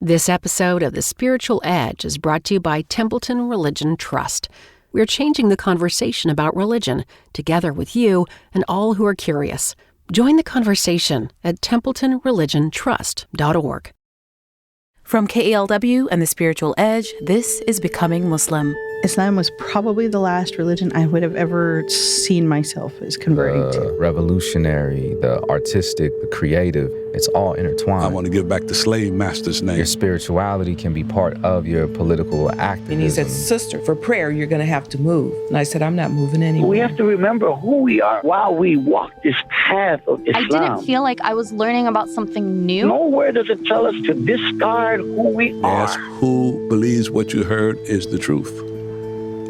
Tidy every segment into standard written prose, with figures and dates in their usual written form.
This episode of The Spiritual Edge is brought to you by Templeton Religion Trust. We're changing the conversation about religion, together with you and all who are curious. Join the conversation at templetonreligiontrust.org. From KALW and The Spiritual Edge, this is Becoming Muslim. Islam was probably the last religion I would have ever seen myself as converting to. Revolutionary, the artistic, the creative, it's all intertwined. I want to give back the slave master's name. Your spirituality can be part of your political activism. And he said, sister, for prayer, you're going to have to move. And I said, I'm not moving anywhere. We have to remember who we are while we walk this path of Islam. I didn't feel like I was learning about something new. Nowhere does it tell us to discard who we are. Ask who believes what you heard is the truth.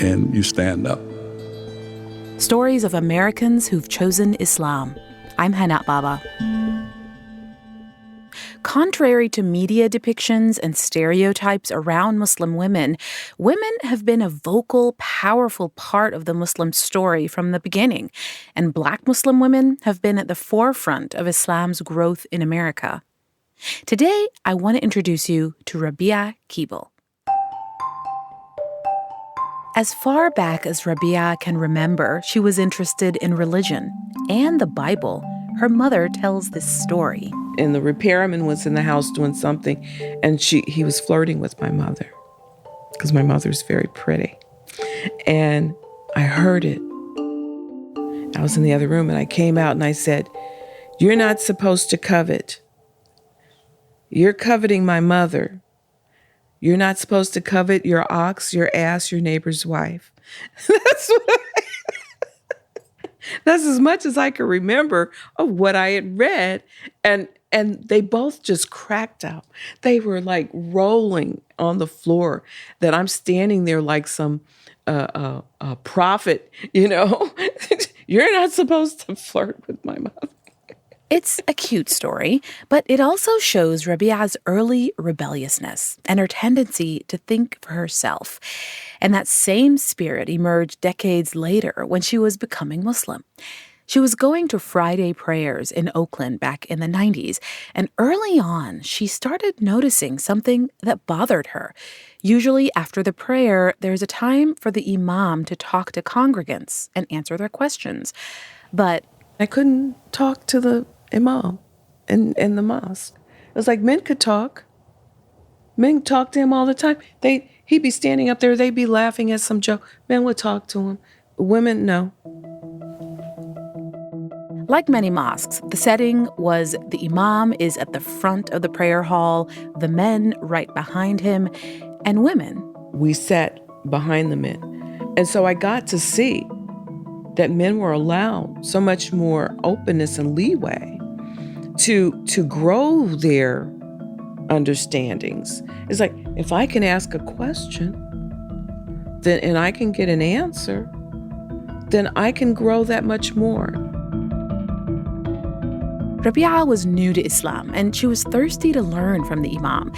And you stand up. Stories of Americans who've chosen Islam. I'm Hana Baba. Contrary to media depictions and stereotypes around Muslim women, women have been a vocal, powerful part of the Muslim story from the beginning, and Black Muslim women have been at the forefront of Islam's growth in America. Today, I want to introduce you to Rabi'a Keeble. As far back as Rabi'a can remember, she was interested in religion and the Bible. Her mother tells this story. And the repairman was in the house doing something, and he was flirting with my mother because my mother's very pretty. And I heard it. I was in the other room, and I came out and I said, "You're not supposed to covet. You're coveting my mother. You're not supposed to covet your ox, your ass, your neighbor's wife." That's as much as I could remember of what I had read. And they both just cracked out. They were like rolling on the floor, that I'm standing there like some prophet, You're not supposed to flirt with my mother. It's a cute story, but it also shows Rabi'a's early rebelliousness and her tendency to think for herself. And that same spirit emerged decades later when she was becoming Muslim. She was going to Friday prayers in Oakland back in the 90s, and early on, she started noticing something that bothered her. Usually after the prayer, there's a time for the imam to talk to congregants and answer their questions. But I couldn't talk to the imam in the mosque. It was like men could talk. Men talk to him all the time. He'd be standing up there, they'd be laughing at some joke. Men would talk to him. Women, no. Like many mosques, the setting was the imam is at the front of the prayer hall, the men right behind him, and women. We sat behind the men. And so I got to see that men were allowed so much more openness and leeway to grow their understandings. It's like, if I can ask a question, then and I can get an answer, then I can grow that much more. Rabi'a was new to Islam, and she was thirsty to learn from the imam.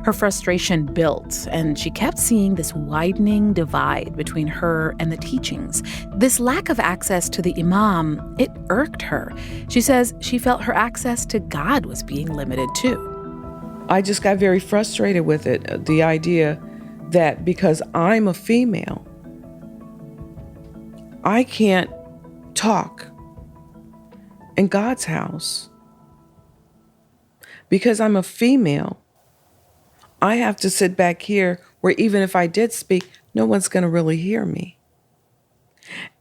Her frustration built, and she kept seeing this widening divide between her and the teachings. This lack of access to the imam, it irked her. She says she felt her access to God was being limited too. I just got very frustrated with it, the idea that because I'm a female, I can't talk in God's house. Because I'm a female, I have to sit back here where even if I did speak, no one's going to really hear me.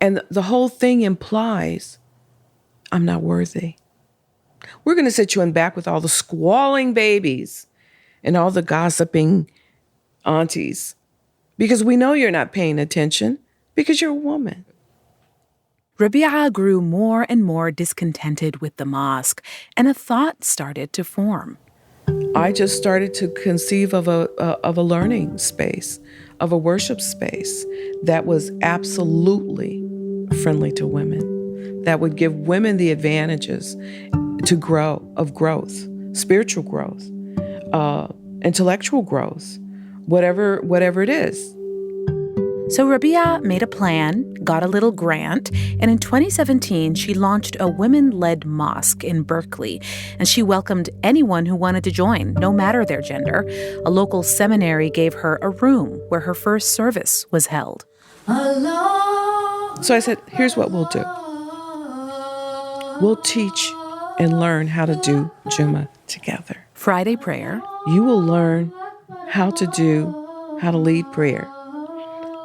And the whole thing implies I'm not worthy. We're going to sit you in back with all the squalling babies and all the gossiping aunties because we know you're not paying attention because you're a woman. Rabi'a grew more and more discontented with the mosque, and a thought started to form. I just started to conceive of a learning space, of a worship space that was absolutely friendly to women, that would give women the advantages to growth, spiritual growth, intellectual growth, whatever it is. So Rabi'a made a plan, got a little grant, and in 2017, she launched a women-led mosque in Berkeley, and she welcomed anyone who wanted to join, no matter their gender. A local seminary gave her a room where her first service was held. So I said, here's what we'll do. We'll teach and learn how to do Jummah together. Friday prayer. You will learn how to lead prayer.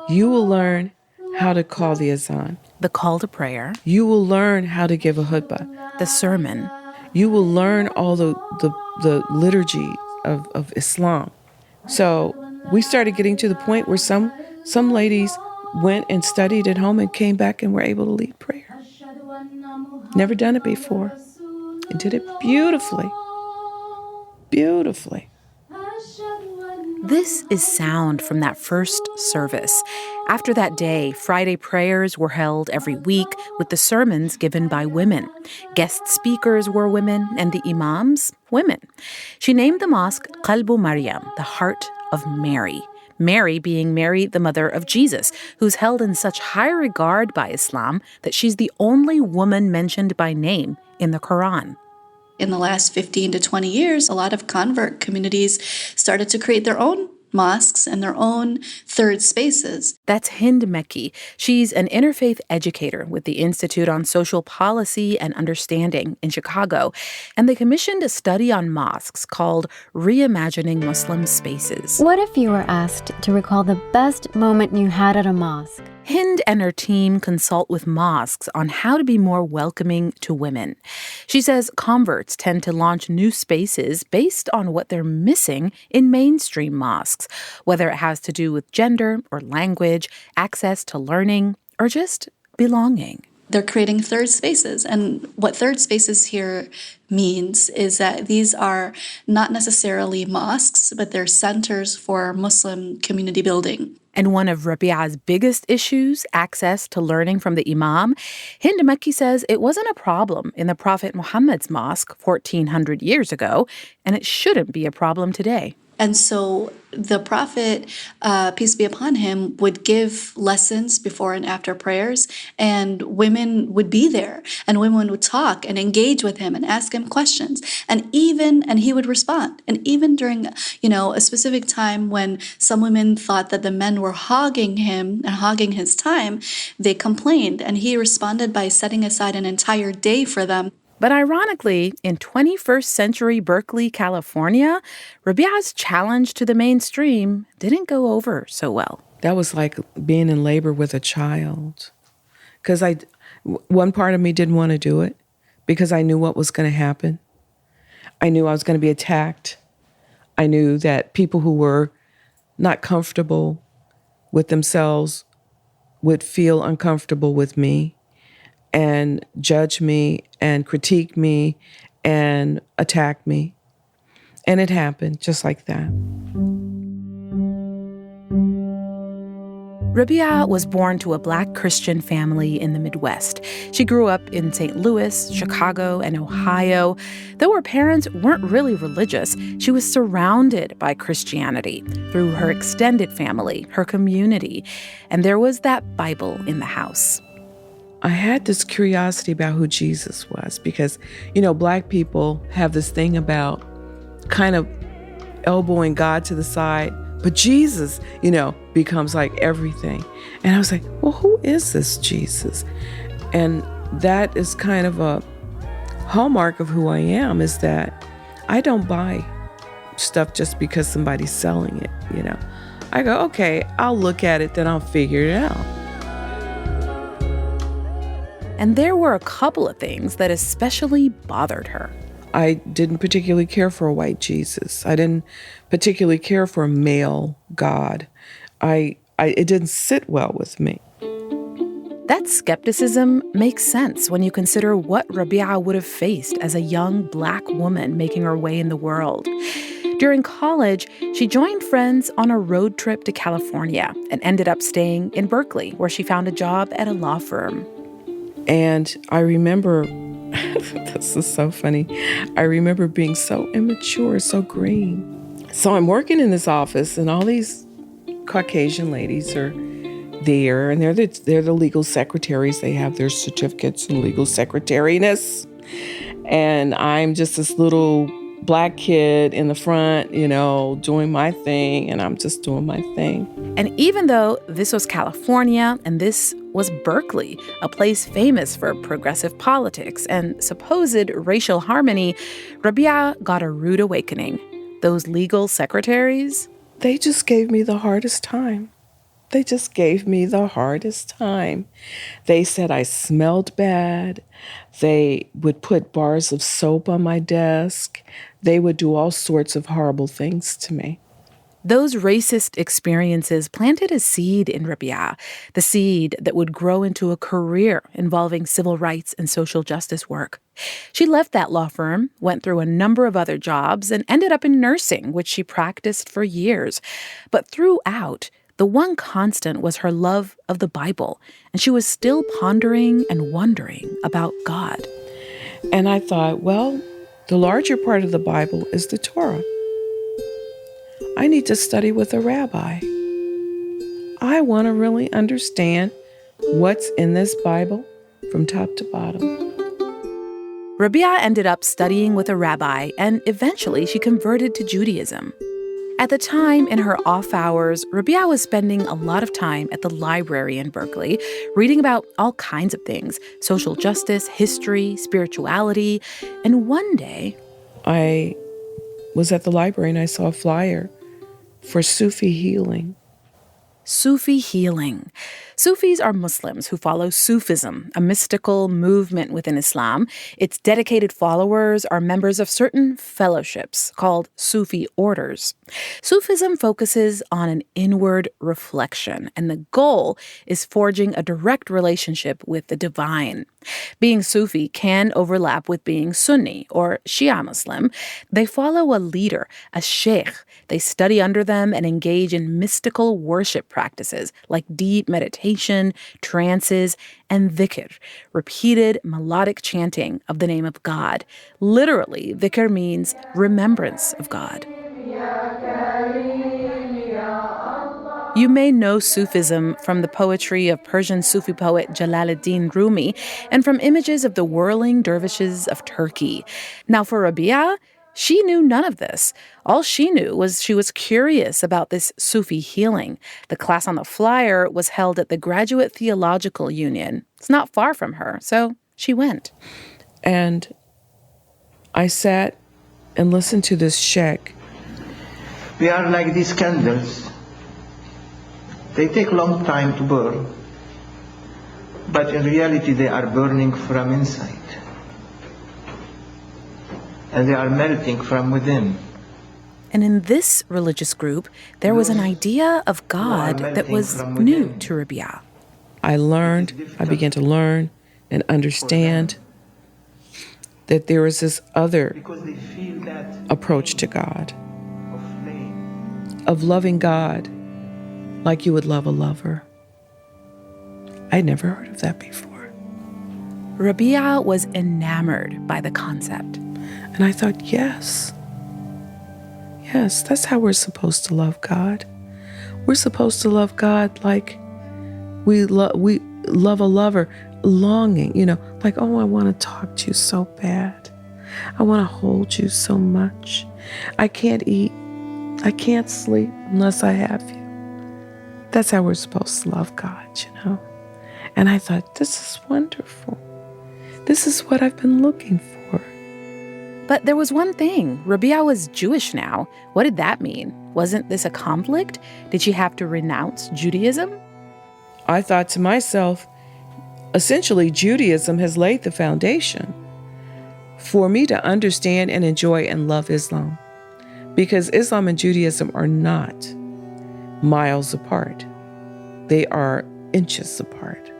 You will learn how to call the azan. The call to prayer. You will learn how to give a khutbah. The sermon. You will learn all the liturgy of Islam. So we started getting to the point where some ladies went and studied at home and came back and were able to lead prayer. Never done it before. And did it beautifully. Beautifully. This is sound from that first service. After that day, Friday prayers were held every week with the sermons given by women. Guest speakers were women and the imams, women. She named the mosque Qalbu Maryam, the heart of Mary. Mary being Mary, the mother of Jesus, who's held in such high regard by Islam that she's the only woman mentioned by name in the Quran. In the last 15 to 20 years, a lot of convert communities started to create their own mosques and their own third spaces. That's Hind Mekki. She's an interfaith educator with the Institute on Social Policy and Understanding in Chicago, and they commissioned a study on mosques called Reimagining Muslim Spaces. What if you were asked to recall the best moment you had at a mosque? Hind and her team consult with mosques on how to be more welcoming to women. She says converts tend to launch new spaces based on what they're missing in mainstream mosques, whether it has to do with gender or language, access to learning, or just belonging. They're creating third spaces. And what third spaces here means is that these are not necessarily mosques, but they're centers for Muslim community building. And one of Rabi'a's biggest issues, access to learning from the imam, Hind Mekki says it wasn't a problem in the Prophet Muhammad's mosque 1,400 years ago, and it shouldn't be a problem today. And so the Prophet, peace be upon him, would give lessons before and after prayers, and women would be there, and women would talk and engage with him and ask him questions, and he would respond. And even during, a specific time when some women thought that the men were hogging him and hogging his time, they complained, and he responded by setting aside an entire day for them. But ironically, in 21st century Berkeley, California, Rabi'a's challenge to the mainstream didn't go over so well. That was like being in labor with a child. Because one part of me didn't want to do it because I knew what was going to happen. I knew I was going to be attacked. I knew that people who were not comfortable with themselves would feel uncomfortable with me and judge me and critique me and attack me. And it happened just like that. Rabi'a was born to a Black Christian family in the Midwest. She grew up in St. Louis, Chicago, and Ohio. Though her parents weren't really religious, she was surrounded by Christianity through her extended family, her community, and there was that Bible in the house. I had this curiosity about who Jesus was because, Black people have this thing about kind of elbowing God to the side, but Jesus, becomes like everything. And I was like, well, who is this Jesus? And that is kind of a hallmark of who I am, is that I don't buy stuff just because somebody's selling it, I go, okay, I'll look at it, then I'll figure it out. And there were a couple of things that especially bothered her. I didn't particularly care for a white Jesus. I didn't particularly care for a male God. It didn't sit well with me. That skepticism makes sense when you consider what Rabi'a would have faced as a young Black woman making her way in the world. During college, she joined friends on a road trip to California and ended up staying in Berkeley, where she found a job at a law firm. And I remember, this is so funny, I remember being so immature, so green. So I'm working in this office and all these Caucasian ladies are there, and they're the legal secretaries. They have their certificates in legal secretariness. And I'm just this little Black kid in the front, doing my thing, and I'm just doing my thing. And even though this was California and this was Berkeley, a place famous for progressive politics and supposed racial harmony, Rabi'a got a rude awakening. Those legal secretaries, they just gave me the hardest time. They just gave me the hardest time. They said I smelled bad. They would put bars of soap on my desk. They would do all sorts of horrible things to me. Those racist experiences planted a seed in Rabi'a, the seed that would grow into a career involving civil rights and social justice work. She left that law firm, went through a number of other jobs, and ended up in nursing, which she practiced for years. But throughout, the one constant was her love of the Bible, and she was still pondering and wondering about God. And I thought, well, the larger part of the Bible is the Torah. I need to study with a rabbi. I want to really understand what's in this Bible from top to bottom. Rabi'a ended up studying with a rabbi, and eventually she converted to Judaism. At the time, in her off hours, Rabi'a was spending a lot of time at the library in Berkeley, reading about all kinds of things: social justice, history, spirituality. And one day, I was at the library and I saw a flyer for Sufi healing. Sufi healing. Sufis are Muslims who follow Sufism, a mystical movement within Islam. Its dedicated followers are members of certain fellowships called Sufi orders. Sufism focuses on an inward reflection, and the goal is forging a direct relationship with the divine. Being Sufi can overlap with being Sunni or Shia Muslim. They follow a leader, a sheikh. They study under them and engage in mystical worship practices like deep meditation, trances, and dhikr, repeated melodic chanting of the name of God. Literally, dhikr means remembrance of God. You may know Sufism from the poetry of Persian Sufi poet Jalaluddin Rumi and from images of the whirling dervishes of Turkey. Now, for Rabi'a, she knew none of this. All she knew was she was curious about this Sufi healing. The class on the flyer was held at the Graduate Theological Union. It's not far from her, so she went. And I sat and listened to this sheikh. We are like these candles. They take a long time to burn, but in reality they are burning from inside. And they are melting from within. And in this religious group, there was an idea of God that was new to Rabi'a. I began to learn and understand that there is this other approach to God, of loving God like you would love a lover. I'd never heard of that before. Rabi'a was enamored by the concept. And I thought, yes, that's how we're supposed to love God. We're supposed to love God like we love a lover, longing, like, oh, I want to talk to you so bad. I want to hold you so much. I can't eat. I can't sleep unless I have you. That's how we're supposed to love God, And I thought, this is wonderful. This is what I've been looking for. But there was one thing. Rabi'a was Jewish now. What did that mean? Wasn't this a conflict? Did she have to renounce Judaism? I thought to myself, essentially, Judaism has laid the foundation for me to understand and enjoy and love Islam. Because Islam and Judaism are not miles apart. They are inches apart.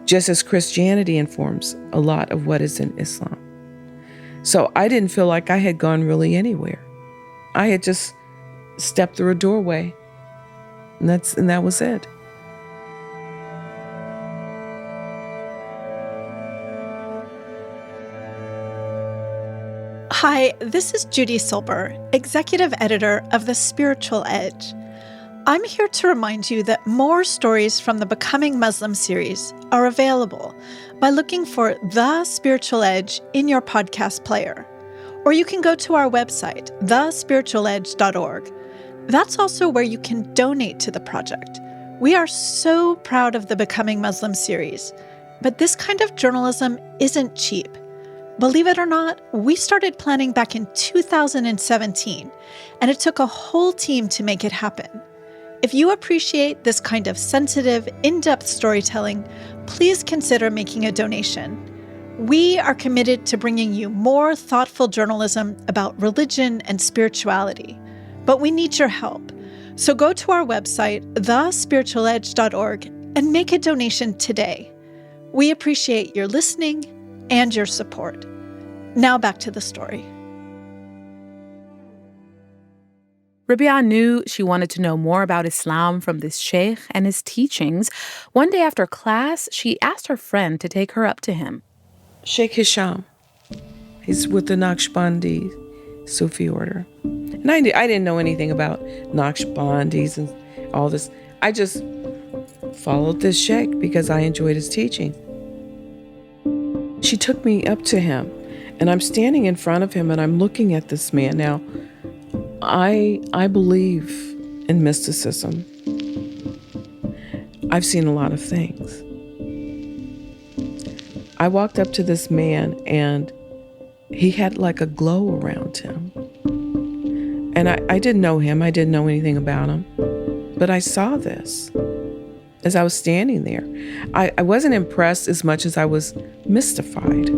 Just as Christianity informs a lot of what is in Islam. So I didn't feel like I had gone really anywhere. I had just stepped through a doorway, and that was it. Hi, this is Judy Silber, executive editor of The Spiritual Edge. I'm here to remind you that more stories from the Becoming Muslim series are available by looking for The Spiritual Edge in your podcast player. Or you can go to our website, thespiritualedge.org. That's also where you can donate to the project. We are so proud of the Becoming Muslim series, but this kind of journalism isn't cheap. Believe it or not, we started planning back in 2017, and it took a whole team to make it happen. If you appreciate this kind of sensitive, in-depth storytelling, please consider making a donation. We are committed to bringing you more thoughtful journalism about religion and spirituality, but we need your help. So go to our website, thespiritualedge.org, and make a donation today. We appreciate your listening and your support. Now back to the story. Rabi'a knew she wanted to know more about Islam from this sheikh and his teachings. One day after class, she asked her friend to take her up to him. Sheikh Hisham. He's with the Naqshbandi Sufi order. And I didn't know anything about Naqshbandis and all this. I just followed this sheikh because I enjoyed his teaching. She took me up to him, and I'm standing in front of him, and I'm looking at this man. Now, I believe in mysticism. I've seen a lot of things. I walked up to this man, and he had like a glow around him. And I didn't know him. I didn't know anything about him. But I saw this as I was standing there. I wasn't impressed as much as I was mystified.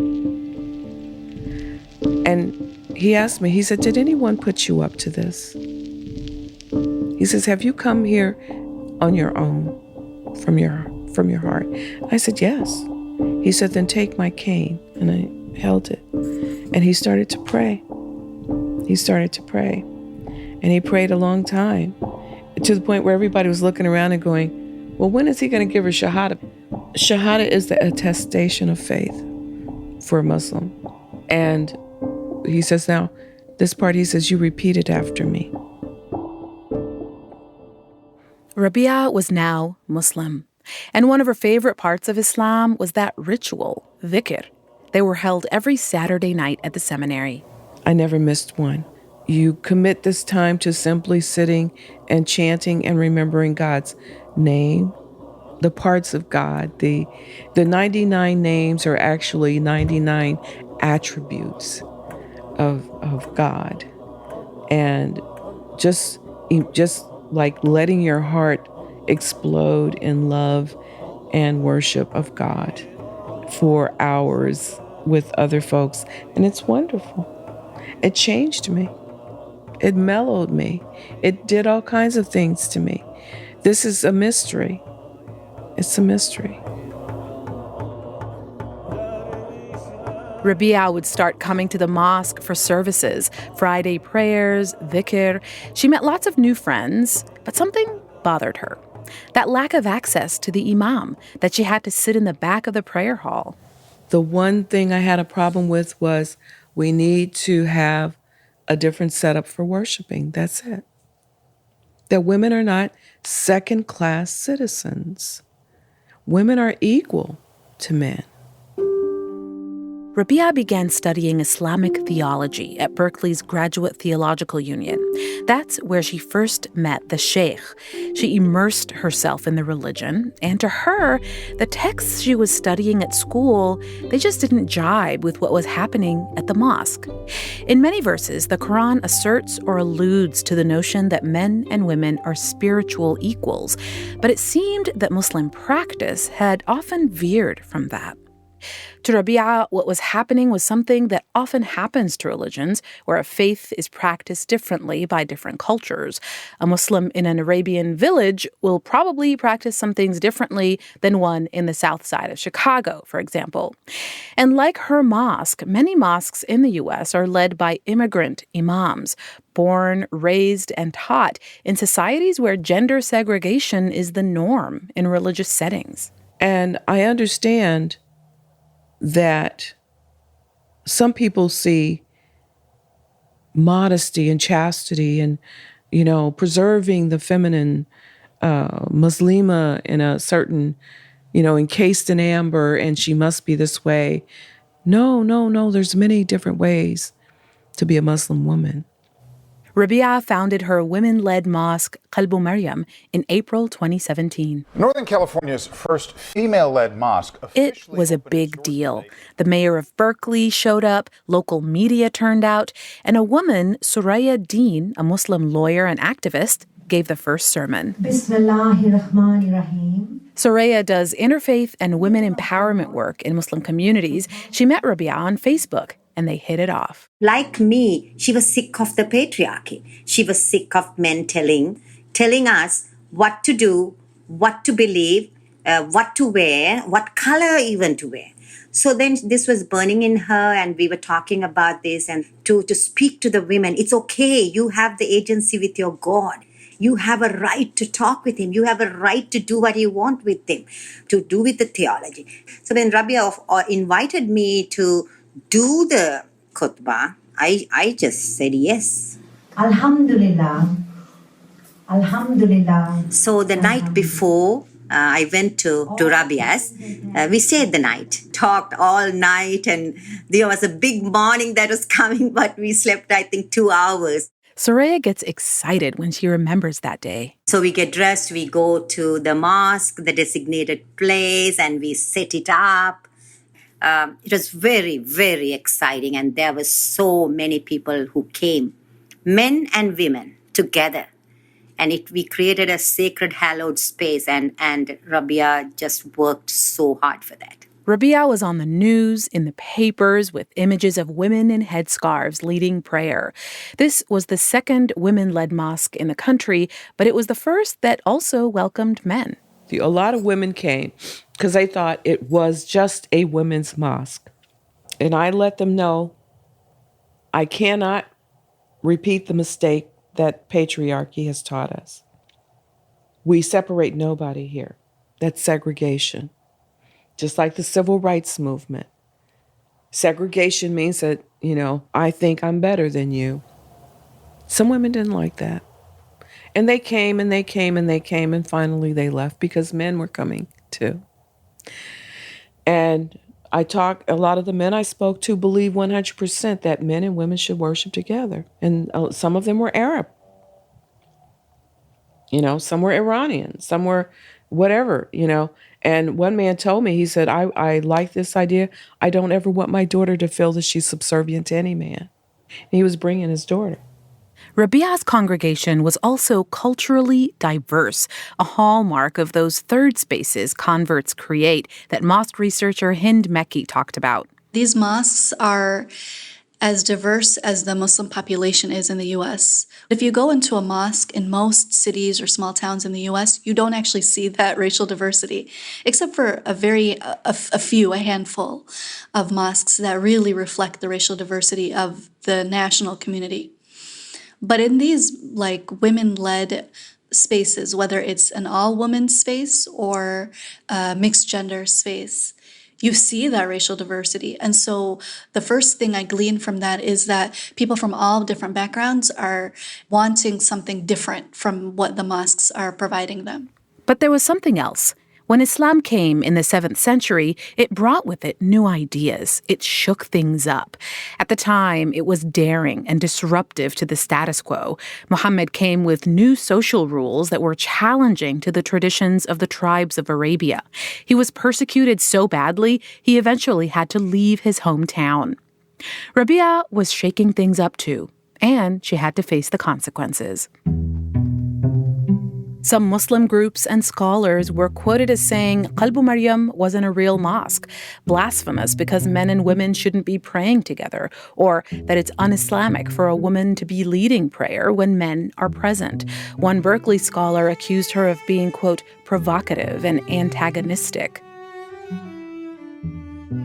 And he asked me, he said, "Did anyone put you up to this?" He says, "Have you come here on your own, from your heart?" I said, "Yes." He said, "Then take my cane." And I held it. And he started to pray. He started to pray. And he prayed a long time, to the point where everybody was looking around and going, "Well, when is he going to give her Shahada?" Shahada is the attestation of faith for a Muslim. And he says, now, this part, he says, "You repeat it after me." Rabi'a was now Muslim. And one of her favorite parts of Islam was that ritual, dhikr. They were held every Saturday night at the seminary. I never missed one. You commit this time to simply sitting and chanting and remembering God's name, the parts of God. The 99 names are actually 99 attributes of God. And just like letting your heart explode in love and worship of God for hours with other folks. And it's wonderful. It changed me. It mellowed me. It did all kinds of things to me. This is a mystery. It's a mystery. Rabi'a would start coming to the mosque for services, Friday prayers, dhikr. She met lots of new friends, but something bothered her. That lack of access to the imam, that she had to sit in the back of the prayer hall. The one thing I had a problem with was we need to have a different setup for worshiping. That's it. That women are not second-class citizens. Women are equal to men. Rabi'a began studying Islamic theology at Berkeley's Graduate Theological Union. That's where she first met the sheikh. She immersed herself in the religion, and to her, the texts she was studying at school, they just didn't jibe with what was happening at the mosque. In many verses, the Quran asserts or alludes to the notion that men and women are spiritual equals, but it seemed that Muslim practice had often veered from that. To Rabi'a, what was happening was something that often happens to religions, where a faith is practiced differently by different cultures. A Muslim in an Arabian village will probably practice some things differently than one in the south side of Chicago, for example. And like her mosque, many mosques in the U.S. are led by immigrant imams, born, raised, and taught in societies where gender segregation is the norm in religious settings. And I understand that some people see modesty and chastity and preserving the feminine Muslima in a certain, encased in amber, and she must be this way. No. There's many different ways to be a Muslim woman. Rabi'a founded her women-led mosque, Qalbu Maryam, in April 2017. Northern California's first female-led mosque. It was a big deal. The mayor of Berkeley showed up, local media turned out, and a woman, Soraya Dean, a Muslim lawyer and activist, gave the first sermon. Soraya does interfaith and women empowerment work in Muslim communities. She met Rabi'a on Facebook, and they hit it off. Like me, she was sick of the patriarchy. She was sick of men telling us what to do, what to believe, what to wear, what color even to wear. So then this was burning in her, and we were talking about this, and to speak to the women. It's okay. You have the agency with your God. You have a right to talk with him. You have a right to do what you want with him, to do with the theology. So when Rabi'a invited me to do the khutbah, I just said yes. Alhamdulillah. Alhamdulillah. So the night before, I went to Rabi'a's. We stayed the night, talked all night, and there was a big morning that was coming, but we slept, I think, 2 hours. Soraya gets excited when she remembers that day. So we get dressed, we go to the mosque, the designated place, and we set it up. It was very, very exciting, and there were so many people who came, men and women together. And we created a sacred, hallowed space, and Rabi'a just worked so hard for that. Rabi'a was on the news, in the papers, with images of women in headscarves leading prayer. This was the second women-led mosque in the country, but it was the first that also welcomed men. A lot of women came because they thought it was just a women's mosque. And I let them know I cannot repeat the mistake that patriarchy has taught us. We separate nobody here. That's segregation. Just like the civil rights movement. Segregation means that, I think I'm better than you. Some women didn't like that. And they came and they came and they came, and finally they left because men were coming too. And a lot of the men I spoke to believe 100% that men and women should worship together. And some of them were Arab. Some were Iranian, some were whatever, And one man told me, he said, I like this idea. I don't ever want my daughter to feel that she's subservient to any man. And he was bringing his daughter. Rabi'a's congregation was also culturally diverse, a hallmark of those third spaces converts create that mosque researcher Hind Mekki talked about. These mosques are as diverse as the Muslim population is in the U.S. If you go into a mosque in most cities or small towns in the U.S., you don't actually see that racial diversity, except for a handful of mosques that really reflect the racial diversity of the national community. But in these women-led spaces, whether it's an all-woman space or a mixed gender space, you see that racial diversity. And so the first thing I glean from that is that people from all different backgrounds are wanting something different from what the mosques are providing them. But there was something else. When Islam came in the 7th century, it brought with it new ideas. It shook things up. At the time, it was daring and disruptive to the status quo. Muhammad came with new social rules that were challenging to the traditions of the tribes of Arabia. He was persecuted so badly, he eventually had to leave his hometown. Rabi'a was shaking things up too, and she had to face the consequences. Some Muslim groups and scholars were quoted as saying Qalbu Maryam wasn't a real mosque, blasphemous because men and women shouldn't be praying together, or that it's un-Islamic for a woman to be leading prayer when men are present. One Berkeley scholar accused her of being, quote, provocative and antagonistic.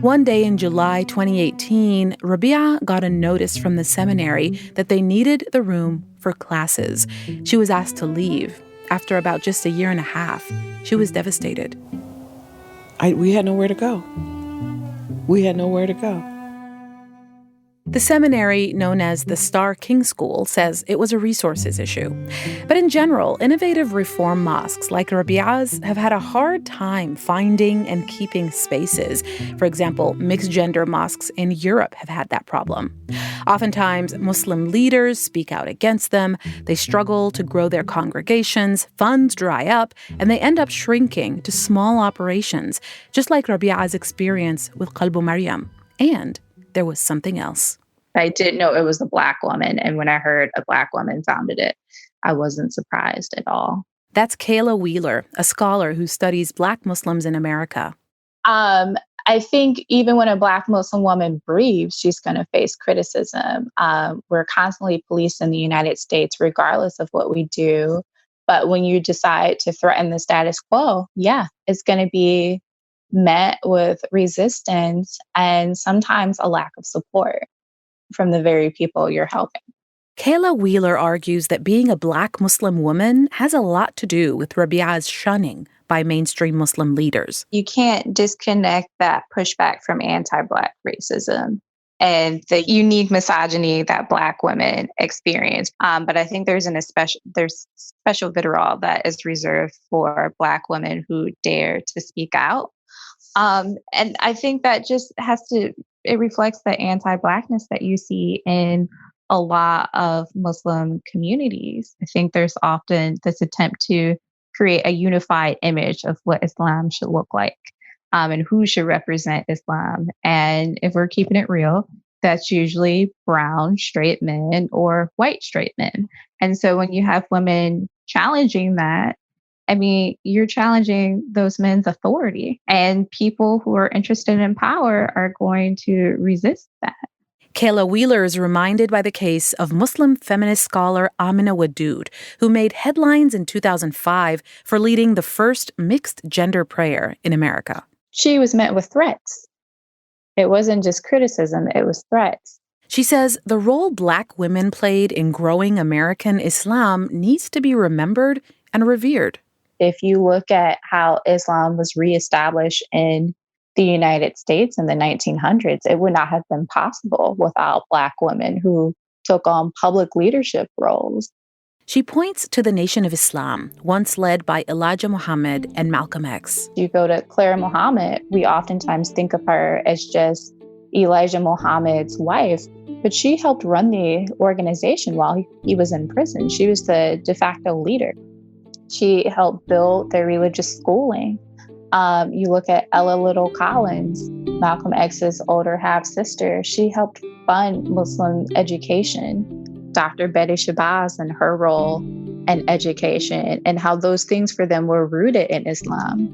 One day in July 2018, Rabi'a got a notice from the seminary that they needed the room for classes. She was asked to leave. After about just a year and a half, she was devastated. We had nowhere to go. We had nowhere to go. The seminary, known as the Star King School, says it was a resources issue. But in general, innovative reform mosques like Rabi'a's have had a hard time finding and keeping spaces. For example, mixed-gender mosques in Europe have had that problem. Oftentimes, Muslim leaders speak out against them. They struggle to grow their congregations, funds dry up, and they end up shrinking to small operations, just like Rabi'a's experience with Qalbu Maryam. And there was something else. I didn't know it was a Black woman. And when I heard a Black woman founded it, I wasn't surprised at all. That's Kayla Wheeler, a scholar who studies Black Muslims in America. I think even when a Black Muslim woman breathes, she's going to face criticism. We're constantly policed in the United States, regardless of what we do. But when you decide to threaten the status quo, yeah, it's going to be met with resistance and sometimes a lack of support from the very people you're helping. Kayla Wheeler argues that being a Black Muslim woman has a lot to do with Rabi'a's shunning by mainstream Muslim leaders. You can't disconnect that pushback from anti-Black racism and the unique misogyny that Black women experience. But I think there's special vitriol that is reserved for Black women who dare to speak out. And I think that just it reflects the anti-Blackness that you see in a lot of Muslim communities. I think there's often this attempt to create a unified image of what Islam should look like, and who should represent Islam. And if we're keeping it real, that's usually brown straight men or white straight men. And so when you have women challenging that, I mean, you're challenging those men's authority, and people who are interested in power are going to resist that. Kayla Wheeler is reminded by the case of Muslim feminist scholar Amina Wadud, who made headlines in 2005 for leading the first mixed-gender prayer in America. She was met with threats. It wasn't just criticism, it was threats. She says the role Black women played in growing American Islam needs to be remembered and revered. If you look at how Islam was reestablished in the United States in the 1900s, it would not have been possible without Black women who took on public leadership roles. She points to the Nation of Islam, once led by Elijah Muhammad and Malcolm X. You go to Clara Muhammad, we oftentimes think of her as just Elijah Muhammad's wife, but she helped run the organization while he was in prison. She was the de facto leader. She helped build their religious schooling. You look at Ella Little Collins, Malcolm X's older half-sister. She helped fund Muslim education. Dr. Betty Shabazz and her role in education, and how those things for them were rooted in Islam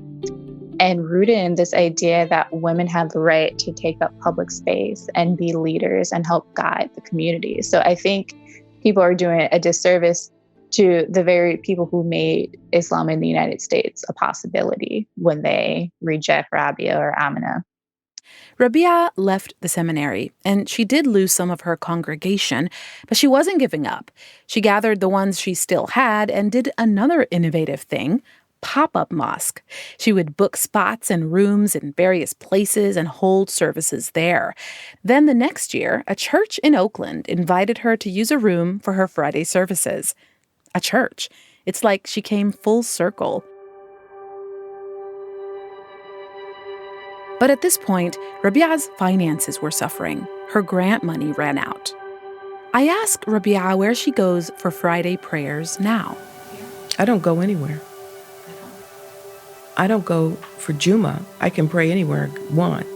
and rooted in this idea that women have the right to take up public space and be leaders and help guide the community. So I think people are doing a disservice to the very people who made Islam in the United States a possibility when they reject Rabi'a or Amina. Rabi'a left the seminary, and she did lose some of her congregation, but she wasn't giving up. She gathered the ones she still had and did another innovative thing, pop-up mosque. She would book spots and rooms in various places and hold services there. Then the next year, a church in Oakland invited her to use a room for her Friday services. A church. It's like she came full circle. But at this point, Rabi'a's finances were suffering. Her grant money ran out. I asked Rabi'a where she goes for Friday prayers now. I don't go anywhere. I don't go for Juma. I can pray anywhere I want.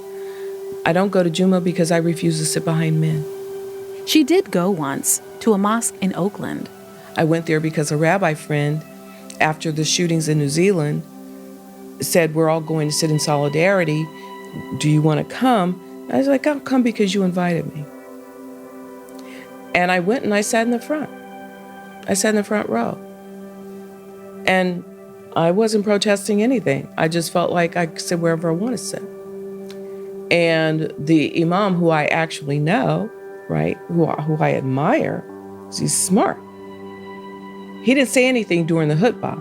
I don't go to Juma because I refuse to sit behind men. She did go once to a mosque in Oakland. I went there because a rabbi friend, after the shootings in New Zealand, said, we're all going to sit in solidarity. Do you want to come? I was like, I'll come because you invited me. And I went and I sat in the front. I sat in the front row. And I wasn't protesting anything. I just felt like I could sit wherever I want to sit. And the imam, who I actually know, right, who I admire, he's smart. He didn't say anything during the khutbah,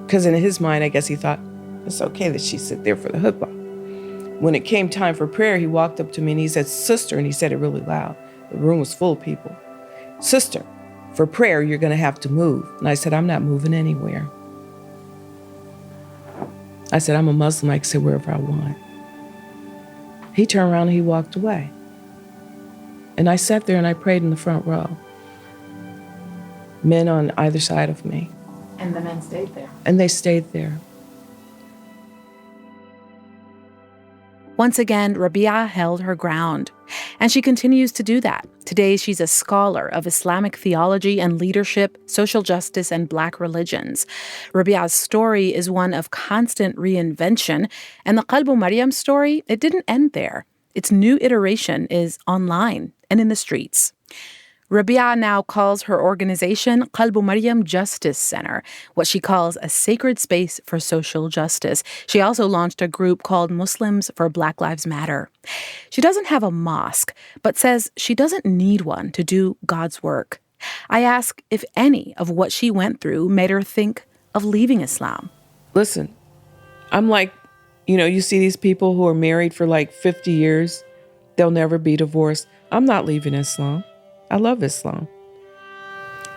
because in his mind, I guess he thought, it's okay that she sit there for the khutbah. When it came time for prayer, he walked up to me and he said, "Sister," and he said it really loud. The room was full of people. "Sister, for prayer, you're going to have to move." And I said, "I'm not moving anywhere." I said, "I'm a Muslim. I can sit wherever I want." He turned around and he walked away. And I sat there and I prayed in the front row. Men on either side of me. And the men stayed there. And they stayed there. Once again, Rabi'a held her ground, and she continues to do that. Today, she's a scholar of Islamic theology and leadership, social justice, and Black religions. Rabi'a's story is one of constant reinvention, and the Qalbu Maryam story, it didn't end there. Its new iteration is online and in the streets. Rabi'a now calls her organization Qalbu Maryam Justice Center, what she calls a sacred space for social justice. She also launched a group called Muslims for Black Lives Matter. She doesn't have a mosque, but says she doesn't need one to do God's work. I ask if any of what she went through made her think of leaving Islam. Listen, I'm like, you see these people who are married for like 50 years. They'll never be divorced. I'm not leaving Islam. I love Islam.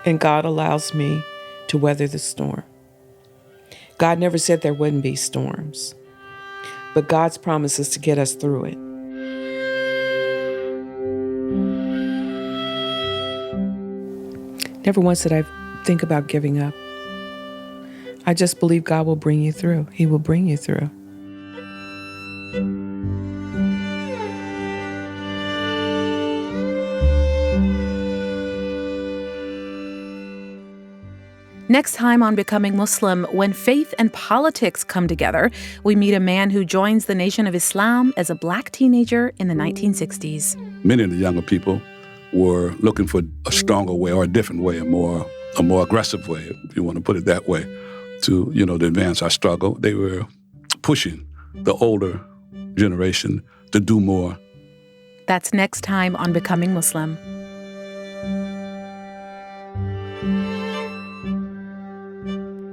And God allows me to weather the storm. God never said there wouldn't be storms, but God's promise is to get us through it. Never once did I think about giving up. I just believe God will bring you through. He will bring you through. Next time on Becoming Muslim, when faith and politics come together, we meet a man who joins the Nation of Islam as a Black teenager in the 1960s. Many of the younger people were looking for a stronger way or a different way, a more aggressive way, if you want to put it that way, to advance our struggle. They were pushing the older generation to do more. That's next time on Becoming Muslim.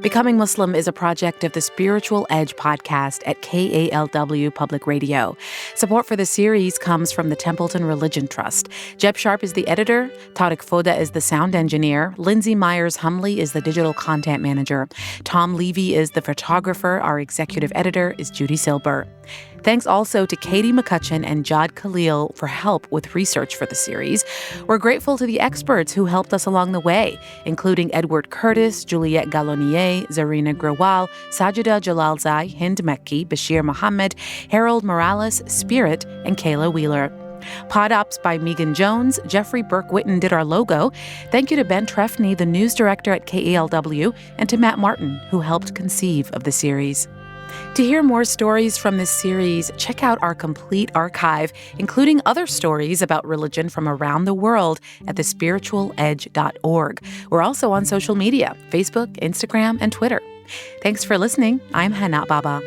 Becoming Muslim is a project of the Spiritual Edge podcast at KALW Public Radio. Support for the series comes from the Templeton Religion Trust. Jeb Sharp is the editor, Tariq Foda is the sound engineer, Lindsay Myers-Humley is the digital content manager, Tom Levy is the photographer, our executive editor is Judy Silber. Thanks also to Katie McCutcheon and Jad Khalil for help with research for the series. We're grateful to the experts who helped us along the way, including Edward Curtis, Juliette Gallonier, Zarina Grewal, Sajida Jalalzai, Hind Mekki, Bashir Muhammad, Harold Morales, Spirit, and Kayla Wheeler. Pod Ops by Megan Jones. Jeffrey Burke-Witten did our logo. Thank you to Ben Trefny, the news director at KALW, and to Matt Martin, who helped conceive of the series. To hear more stories from this series, check out our complete archive, including other stories about religion from around the world at thespiritualedge.org. We're also on social media, Facebook, Instagram, and Twitter. Thanks for listening. I'm Hana Baba.